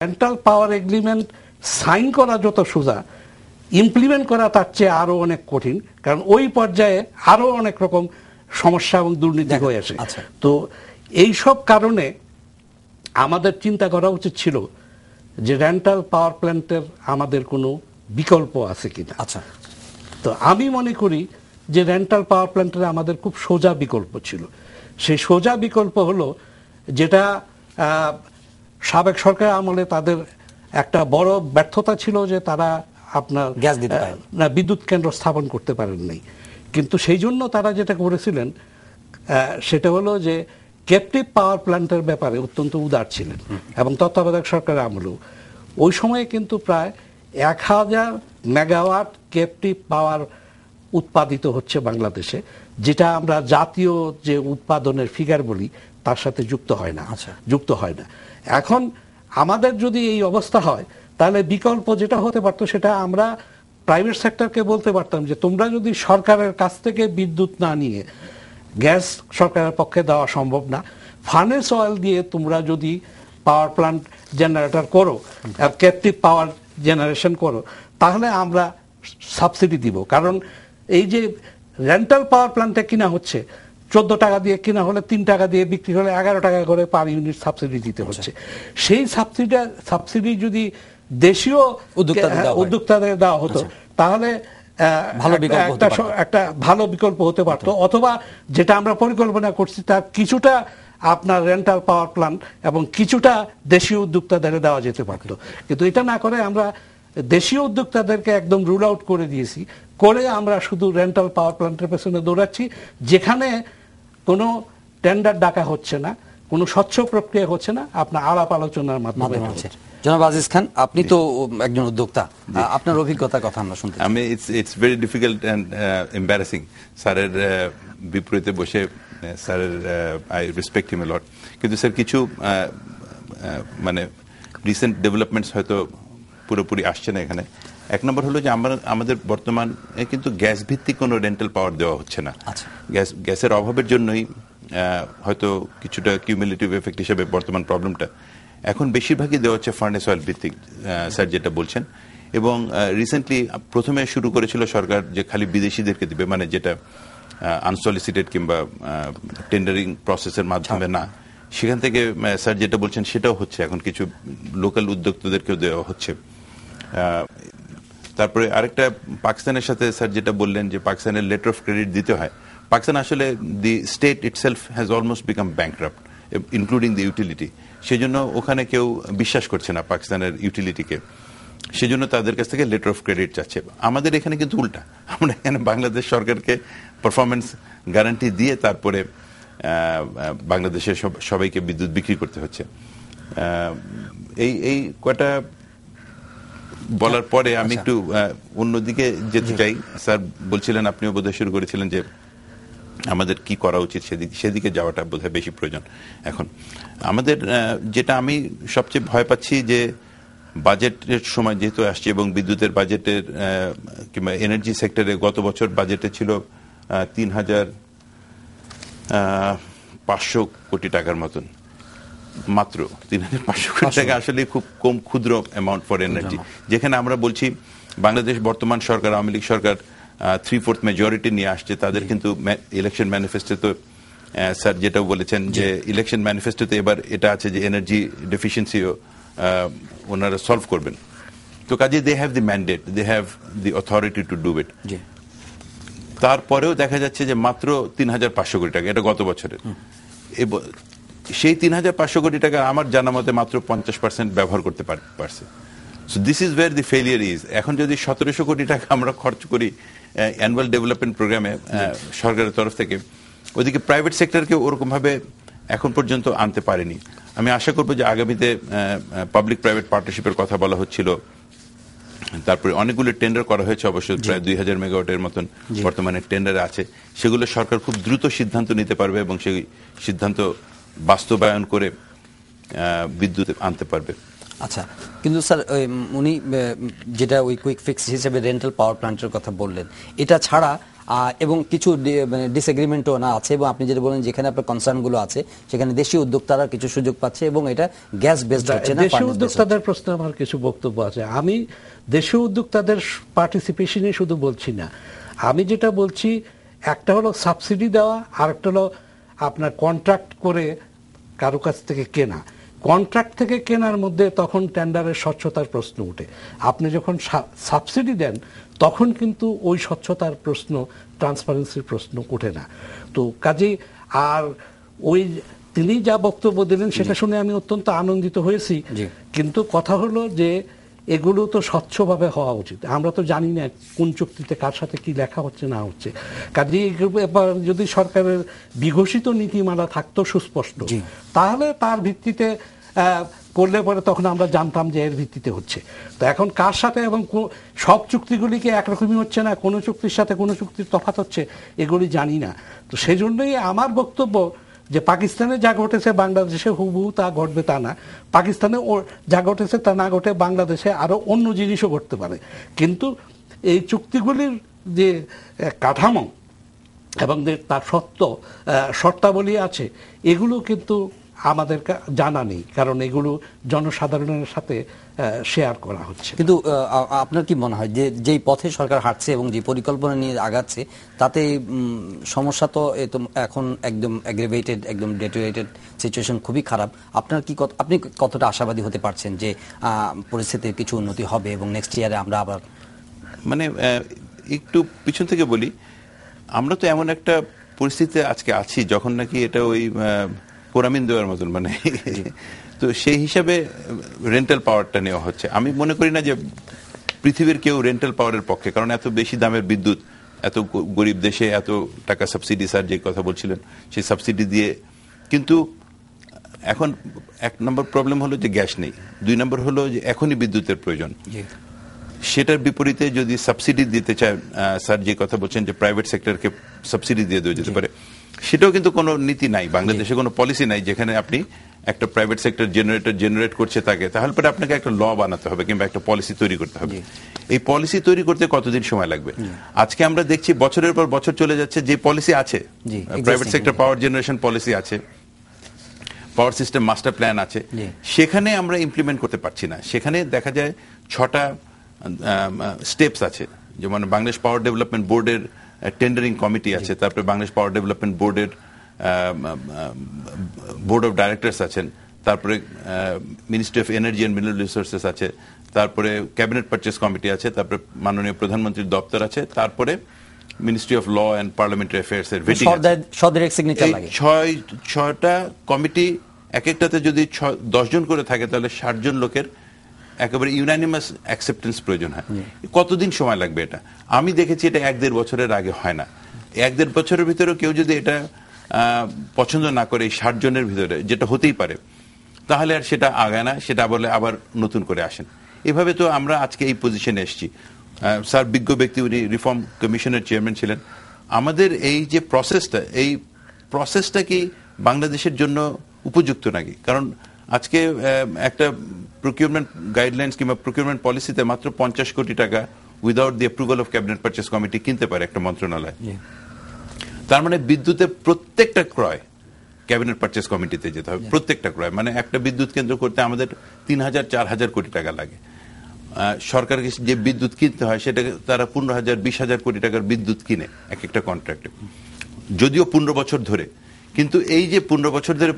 Rental পাওয়ার agreement sign করা যত সোজা, ইমপ্লিমেন্ট করা তার চেয়ে আরো অনেক কঠিন, কারণ ওই পর্যায়ে আরো অনেক রকম সমস্যা এবং দুর্নীতি হয়ে আসে। তো এই সব কারণে আমাদের চিন্তা করা উচিত ছিল যে রেন্টাল পাওয়ার প্ল্যান্টের আমাদের কোনো বিকল্প আছে কিনা। আচ্ছা, তো আমি মনে করি যে রেন্টাল পাওয়ার প্ল্যান্টের আমাদের খুব সোজা বিকল্প ছিল। সেই সোজা বিকল্প হলো যেটা সাবেক সরকার আমলে তাদের একটা বড় ব্যর্থতা ছিল যে তারা আপনার গ্যাস দিতে পারে না, বিদ্যুৎ কেন্দ্র স্থাপন করতে পারেন নাই। কিন্তু সেই জন্য তারা যেটা করেছিলেন সেটা হলো যে ক্যাপটিভ পাওয়ার প্ল্যান্টের ব্যাপারে অত্যন্ত উদার ছিলেন, এবং তত্ত্বাবধায়ক সরকারের আমলেও ওই সময়ে কিন্তু প্রায় 1000 মেগাওয়াট ক্যাপটিভ পাওয়ার উৎপাদিত হচ্ছে বাংলাদেশে, যেটা আমরা জাতীয় যে উৎপাদনের ফিগার বলি তার সাথে যুক্ত হয় না। এখন আমাদের যদি এই অবস্থা হয়, তাহলে বিকল্প যেটা হতে পারতো সেটা আমরা প্রাইভেট সেক্টরকে বলতে পারতাম যে তোমরা যদি সরকারের কাছ থেকে বিদ্যুৎ না নিয়ে, গ্যাস সরকারের পক্ষে দেওয়া সম্ভব না, ফার্নেস অয়েল দিয়ে তোমরা যদি পাওয়ার প্ল্যান্ট জেনারেটর করো, ক্যাপটিভ পাওয়ার জেনারেশন করো, তাহলে আমরা সাবসিডি দিব। কারণ এই যে রেন্টাল পাওয়ার প্ল্যান্টে কিনা হচ্ছে 14 টাকা দিয়ে কিনা হলে 3 টাকা দিয়ে বিক্রি হলে 11 টাকা করে পার ইউনিট সাবসিডি দিতে হচ্ছে। সেই সাবসিডি যদি দেশীয় উদ্যোক্তাদের দেওয়া হতো, তাহলে একটা ভালো বিকল্প হতে পারতো। অথবা যেটা আমরা পরিকল্পনা করছি তার কিছুটা আপনার রেন্টাল পাওয়ার প্ল্যান্ট এবং কিছুটা দেশীয় উদ্যোক্তাদের দেওয়া যেতে পারতো। কিন্তু এটা না করে আমরা দেশীয় উদ্যোক্তাদেরকে একদম রুল আউট করে দিয়েছি, করে আমরা শুধু রেন্টাল পাওয়ার প্ল্যান্টের পেছনে দৌড়াচ্ছি, যেখানে কোনো টেন্ডার ডাকা হচ্ছে না, কোনো স্বচ্ছ প্রক্রিয়া হচ্ছে না, আপনার আলাপ আলোচনার মাধ্যমে হচ্ছে। জনাব আজিজ খান, আপনি তো একজন উদ্যোক্তা, আপনার অভিজ্ঞতার কথা আমরা শুনতে চাই। It's very difficult and embarrassing স্যারের বিপরীতে বসে, স্যারের আই রেসপেক্ট হিম এ লট, কিন্তু স্যার কিছু মানে রিসেন্ট ডেভেলপমেন্টস হয়তো পুরোপুরি আসছে না এখানে। এক নম্বর হলো যে আমাদের বর্তমান কিন্তু গ্যাস ভিত্তিক কোনো রেন্টাল পাওয়ার দেওয়া হচ্ছে না। গ্যাসের অভাবের জন্যই হয়তো কিছুটা কিউমুলেটিভ এফেক্ট হিসেবে বর্তমান প্রবলেমটা এখন বেশিরভাগই দেওয়া হচ্ছে ফার্নেস অয়েল ভিত্তিক, স্যার যেটা বলছেন। এবং রিসেন্টলি প্রথমে শুরু করেছিল সরকার যে খালি বিদেশিদেরকে দিবে, মানে যেটা আনসলিসিটেড কিংবা টেন্ডারিং প্রসেসের মাধ্যমে না, সেখান থেকে স্যার যেটা বলছেন সেটাও হচ্ছে, এখন কিছু লোকাল উদ্যোক্তাদেরকেও দেওয়া হচ্ছে। তারপরে আরেকটা পাকিস্তানের সাথে স্যার যেটা বললেন যে পাকিস্তানের লেটার অফ ক্রেডিট দিতে হয়। পাকিস্তান আসলে the state itself has almost become ব্যাংকরাপ্ট including the utility, সেজন্য ওখানে কেউ বিশ্বাস করছে না পাকিস্তানের ইউটিলিটিকে, সেজন্য তাদের কাছ থেকে লেটার অফ ক্রেডিট চাচ্ছে। আমাদের এখানে কিন্তু উল্টা, আমরা এখানে বাংলাদেশ সরকারকে পারফরমেন্স গ্যারান্টি দিয়ে তারপরে বাংলাদেশের সবাইকে বিদ্যুৎ বিক্রি করতে হচ্ছে। এই কয়টা বলার পরে আমি একটু অন্যদিকে যেতে চাই। স্যার বলছিলেন, আপনিও বোধহয় শুরু করেছিলেন যে আমাদের কি করা উচিত, সেদিকে যাওয়াটা বোধহয় বেশি প্রয়োজন। এখন আমাদের যেটা আমি সবচেয়ে ভয় পাচ্ছি যে বাজেটের সময় যেহেতু আসছে, এবং বিদ্যুতের বাজেটের কিংবা এনার্জি সেক্টরে গত বছর বাজেটে ছিল 3500 কোটি টাকার মতন, মাত্র 3500 কোটি টাকা আসলে খুব কম, ক্ষুদ্র অ্যামাউন্ট ফর এনার্জি। যেখানে আমরা বলছি বাংলাদেশ বর্তমান সরকার, আওয়ামী লীগ সরকার 3/4 মেজরিটি নিয়ে আসছে, তাদের কিন্তু ইলেকশন ম্যানিফেস্টো তো স্যার যেটাও বলেছেন যে ইলেকশন ম্যানিফেস্টোতে এবার এটা আছে যে এনার্জি ডেফিসিয়েন্সিও ওনারা সলভ করবেন। তো কাজে they have the mandate, they have the authority to do it. তারপরেও দেখা যাচ্ছে যে মাত্র 3500 কোটি টাকা, এটা গত বছরের। সেই 3500 কোটি টাকা আমার জানা মতে মাত্র 50% ব্যবহার করতে পারছে। So this is wire the failure is. এখন যদি 1700 কোটি টাকা আমরা খরচ করি অ্যানুয়াল ডেভেলপমেন্ট প্রোগ্রামে সরকারের তরফ থেকে, ওইদিকে প্রাইভেট সেক্টরকে ওরকম ভাবে এখন পর্যন্ত আনতে পারেনি। আমি আশা করবো যে আগামীতে পাবলিক প্রাইভেট পার্টনারশিপের কথা বলা হচ্ছিল, তারপরে অনেকগুলো টেন্ডার করা হয়েছে, অবশ্য প্রায় 2000 মেগাওয়াটের মতন বর্তমানে টেন্ডারে আছে, সেগুলো সরকার খুব দ্রুত সিদ্ধান্ত নিতে পারবে এবং সেই সিদ্ধান্ত বাস্তবায়ন করে বিদ্যুৎ আনতে পারবে। আচ্ছা, কিন্তু স্যার উনি যেটা ওই কুইক ফিক্স হিসেবে রেন্টাল পাওয়ার প্ল্যান্টের কথা বললেন, এটা ছাড়া এবং কিছু ডিসএগ্রিমেন্টও না আছে, এবং আপনি যেটা বলেন যেখানে আপনার কনসার্নগুলো আছে সেখানে দেশীয় উদ্যোক্তারা কিছু সুযোগ পাচ্ছে এবং এটা গ্যাস বেসড হচ্ছে না। দেশীয় উদ্যোক্তাদের প্রশ্নে আমার কিছু বক্তব্য আছে। আমি দেশীয় উদ্যোক্তাদের পার্টিসিপেশনে শুধু বলছি না, আমি যেটা বলছি একটা হলো সাবসিডি দেওয়া, আর একটা হলো আপনার কন্ট্রাক্ট করে কারো কাছ থেকে কেনা। কন্ট্রাক্ট থেকে কেনার মধ্যে তখন টেন্ডারের স্বচ্ছতার প্রশ্ন উঠে। আপনি যখন সাবসিডি দেন তখন কিন্তু ওই স্বচ্ছতার প্রশ্ন, ট্রান্সপারেন্সির প্রশ্ন ওঠে না। তো কাজেই আর ওই তিনি যা বক্তব্য দিলেন সেটা শুনে আমি অত্যন্ত আনন্দিত হয়েছি, কিন্তু কথা হলো যে এগুলো তো স্বচ্ছভাবে হওয়া উচিত। আমরা তো জানি না কোন চুক্তিতে কার সাথে কি লেখা হচ্ছে না হচ্ছে। কাজেই এবার যদি সরকারের বিঘোষিত নীতিমালা থাকতো সুস্পষ্ট, তাহলে তার ভিত্তিতে করলে পরে তখন আমরা জানতাম যে এর ভিত্তিতে হচ্ছে। তো এখন কার সাথে এবং সব চুক্তিগুলিকে একরকমই হচ্ছে না, কোনো চুক্তির সাথে কোনো চুক্তির তফাৎ হচ্ছে, এগুলি জানি না। তো সেই জন্যই আমার বক্তব্য যে পাকিস্তানে যা ঘটেছে বাংলাদেশে হুবহু তা ঘটবে তা না, পাকিস্তানে যা ঘটেছে তা না ঘটে বাংলাদেশে আরো অন্য জিনিসও ঘটতে পারে। কিন্তু এই চুক্তিগুলির যে কাঠামো এবং তার শর্তাবলী আছে, এগুলো কিন্তু আমাদের জানা নেই, কারণ এগুলো জনসাধারণের সাথে শেয়ার করা হচ্ছে। কিন্তু আপনার কি মনে হয় যে যেই পথে সরকার হাঁটছে এবং যে পরিকল্পনা নিয়ে আগাচ্ছে তাতে সমস্যা তো এখন একদম অ্যাগ্রেভেটেড, একদম ডেটোরেটেড সিচুয়েশন, খুবই খারাপ। আপনি কতটা আশাবাদী হতে পারছেন যে পরিস্থিতির কিছু উন্নতি হবে এবং নেক্সট ইয়ারে আমরা আবার, মানে একটু পিছন থেকে বলি, আমরা তো এমন একটা পরিস্থিতিতে আজকে আছি যখন নাকি এটা ওই পোরামিন দেওয়ার মতন, মানে তো সেই হিসাবে রেন্টাল পাওয়ারটা নেওয়া হচ্ছে। আমি মনে করি না যে পৃথিবীর কেউ রেন্টাল পাওয়ারের পক্ষে, কারণ এত বেশি দামের বিদ্যুৎ, এত গরিব দেশে এত টাকা সাবসিডি, স্যার যে কথা বলছিলেন সেই সাবসিডি দিয়ে, কিন্তু এখন এক নম্বর প্রবলেম হলো যে গ্যাস নেই, দুই নম্বর হলো যে এখনই বিদ্যুতের প্রয়োজন। সেটার বিপরীতে যদি সাবসিডি দিতে চায়, স্যার যে কথা বলছেন যে প্রাইভেট সেক্টরকে সাবসিডি দিয়ে দেওয়া যেতে পারে, সেটাও কিন্তু কোনো নীতি নাই বাংলাদেশে, কোনো পলিসি নাই যেখানে আপনি একটা প্রাইভেট সেক্টর জেনারেট করছে তাকে, তাহলে পরে আপনাকে একটা ল বানাতে হবে কিংবা একটা পলিসি তৈরি করতে হবে। এই পলিসি তৈরি করতে কতদিন সময় লাগবে? আজকে আমরা দেখছি বছরের পর বছর চলে যাচ্ছে, যে পলিসি আছে, private sector power generation policy আছে, পাওয়ার সিস্টেম মাস্টার প্ল্যান আছে, সেখানে আমরা ইমপ্লিমেন্ট করতে পারছি না। সেখানে দেখা যায় 6টা স্টেপস আছে, যেমন বাংলাদেশ পাওয়ার ডেভেলপমেন্ট বোর্ডের টেন্ডারিং কমিটি আছে, তারপরে বাংলাদেশ পাওয়ার ডেভেলপমেন্ট বোর্ডের বোর্ড অফ ডাইরেক্টরস আছেন, তারপরে ministry of energy and mineral resources আছে, তারপরে ক্যাবিনেট পারচেজ কমিটি আছে, তারপরে মাননীয় প্রধানমন্ত্রীর দপ্তর আছে, তারপরে ministry of law and parliamentary affairs এর ভেটিং আছে। 6টা কমিটি, এক একটাতে যদি 10 জন করে থাকে তাহলে 60 জন লোকের একেবারে ইউনানিমাস অ্যাকসেপ্টেন্স প্রয়োজন হয়। কতদিন সময় লাগবে এটা? আমি দেখেছি এটা 1-1.5 বছরের আগে হয় না। 1-1.5 বছরের ভিতরে কেউ যদি এটা পছন্দ না করে 60 জনের ভিতরে, যেটা হতেই পারে, তাহলে আর সেটা আগায় না, সেটা বলে আবার নতুন করে আসেন। এভাবে তো আমরা আজকে এই পজিশনে এসেছি। স্যার বিজ্ঞ ব্যক্তি, উনি রিফর্ম কমিশনের চেয়ারম্যান ছিলেন। আমাদের এই যে প্রসেসটা, এই প্রসেসটা কি বাংলাদেশের জন্য উপযুক্ত নাকি? কারণ আজকে একটা প্রকিউরমেন্ট গাইডলাইন্স কিংবা প্রকিউরমেন্ট পলিসিতে মাত্র 50 কোটি টাকা without the approval of cabinet purchase committee কিনতে পারে একটা মন্ত্রণালয়। তার মানে বিদ্যুতের প্রত্যেকটা ক্রয় ক্যাবিনেট পারচেজ কমিটিতে যেতে হবে, প্রত্যেকটা ক্রয়। মানে একটা বিদ্যুৎ কেন্দ্র করতে আমাদের 3000-4000 কোটি টাকা লাগে। সরকারকে যে বিদ্যুৎ কিনতে হয় সেটা তারা 15,000-20,000 কোটি টাকার বিদ্যুৎ কিনে এক একটা কন্ট্রাক্টে, যদিও 15 বছর ধরে। কিন্তু এই যে 15 বছর ধরে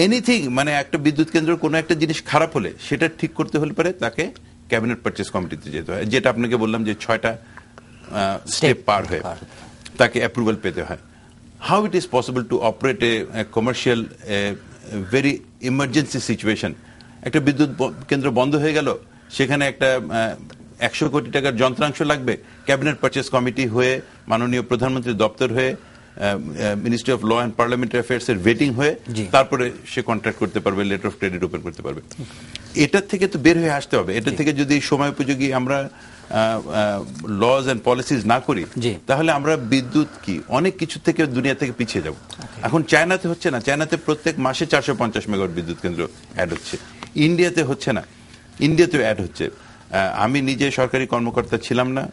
এনিথিং, মানে একটা বিদ্যুৎ কেন্দ্র কোনো একটা জিনিস খারাপ হলে সেটা ঠিক করতে হলে পারে তাকে ক্যাবিনেট পারচেজ কমিটিতে যেতে হয়, যেটা আপনাকে বললাম যে 6টা স্টেপ পার হয়ে তাকে অ্যাপ্রুভাল পেতে হয়। How it is possible to operate A commercial very emergency situation? একটা বিদ্যুৎ কেন্দ্র বন্ধ হয়ে গেল, সেখানে একটা 100 কোটি টাকার যন্ত্রাংশ লাগবে, ক্যাবিনেট পারচেজ কমিটি হয়ে, মাননীয় প্রধানমন্ত্রীর দপ্তর হয়ে, ministry of law and parliamentary affairs এর ভেটিং হয়ে, তারপরে সে কন্ট্রাক্ট করতে পারবে, লেটার অফ ক্রেডিট ওপেন করতে পারবে। এটার থেকে তো বের হয়ে আসতে হবে। এটা থেকে যদি সময় উপযোগী আমরা লজ এন্ড পলিসিজ না করি, তাহলে আমরা বিদ্যুৎ কি অনেক কিছু থেকে দুনিয়া থেকে পিছিয়ে যাব। এখন চায়নাতে হচ্ছে না, চায়নাতে প্রত্যেক মাসে 450 মেগাওয়াট বিদ্যুৎ কেন্দ্র অ্যাড হচ্ছে। ইন্ডিয়াতে হচ্ছে না, ইন্ডিয়াতেও অ্যাড হচ্ছে। আমি নিজে সরকারি কর্মকর্তা ছিলাম না,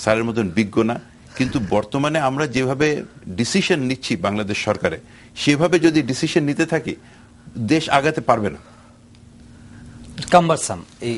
স্যারের মতন বিজ্ঞ না, কিন্তু বর্তমানে আমরা যেভাবে ডিসিশন নিচ্ছি বাংলাদেশ সরকারে, সেভাবে যদি ডিসিশন নিতে থাকি দেশ আগাতে পারবে না। কাম্বারসাম এই